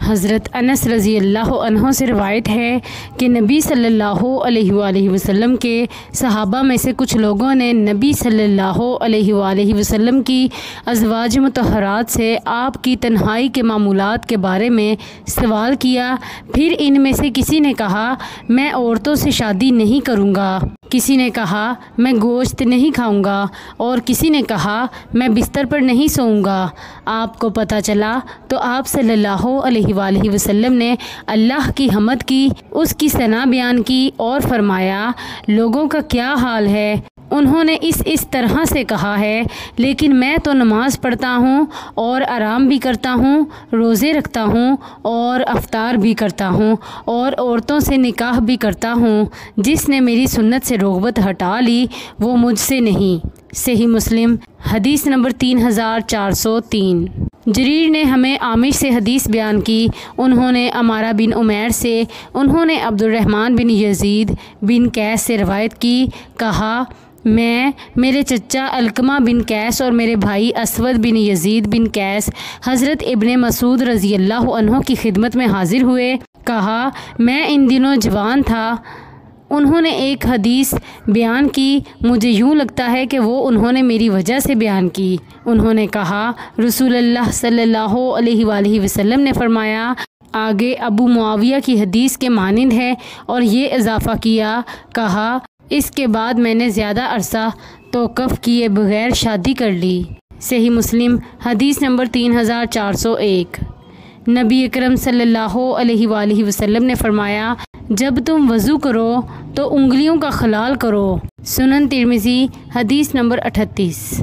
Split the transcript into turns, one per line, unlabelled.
हज़रत अनस रज़ी अल्लाह अन्हो से रवायत है कि नबी सल्लल्लाहु अलैहि वसल्लम के सहाबा में से कुछ लोगों ने नबी सल्लल्लाहु अलैहि वसल्लम की अज़वाज मुतहरात से आपकी तन्हाई के मामूलात के बारे में सवाल किया। फिर इनमें से किसी ने कहा, मैं औरतों से शादी नहीं करूँगा। किसी ने कहा, मैं गोश्त नहीं खाऊंगा, और किसी ने कहा, मैं बिस्तर पर नहीं सोऊंगा। आपको पता चला तो आप सल्लल्लाहु अलैहि वसल्लम ने अल्लाह की हमद की, उसकी सना बयान की और फरमाया, लोगों का क्या हाल है। उन्होंने इस तरह से कहा है, लेकिन मैं तो नमाज पढ़ता हूँ और आराम भी करता हूँ, रोज़े रखता हूँ और अफ्तार भी करता हूँ और औरतों से निकाह भी करता हूँ। जिसने मेरी सुन्नत से रोग़बत हटा ली वो मुझसे नहीं। सही मुस्लिम हदीस नंबर 3403। जरीर ने हमें आमिश से हदीस बयान की। उन्होंने अमारा बिन उमैर से, उन्होंने अब्दुर्रहमान बिन यजीद बिन कैस से रवायत की। कहा, मैं, मेरे चचा अलकमा बिन कैस और मेरे भाई असवद बिन यजीद बिन कैस हज़रत इब्ने मसूद रज़ी अल्लाह अन्हो की खिदमत में हाजिर हुए। कहा, मैं इन दिनों जवान था। उन्होंने एक हदीस बयान की। मुझे यूँ लगता है कि वो उन्होंने मेरी वजह से बयान की। उन्होंने कहा, रसूलुल्लाह सल्लल्लाहु अलैहि वसल्लम ने फरमाया, आगे अबू मुआविया की हदीस के मानिंद है, और ये इजाफ़ा किया। कहा, इसके बाद मैंने ज़्यादा अरसा तौक़ुफ़ किए बगैर शादी कर ली। सही मुस्लिम हदीस नंबर 3401। नबी अकरम सल्लल्लाहु अलैहि वसल्लम ने फरमाया, जब तुम वज़ू करो तो उंगलियों का खलाल करो। सुनन तिर्मिज़ी हदीस नंबर 38।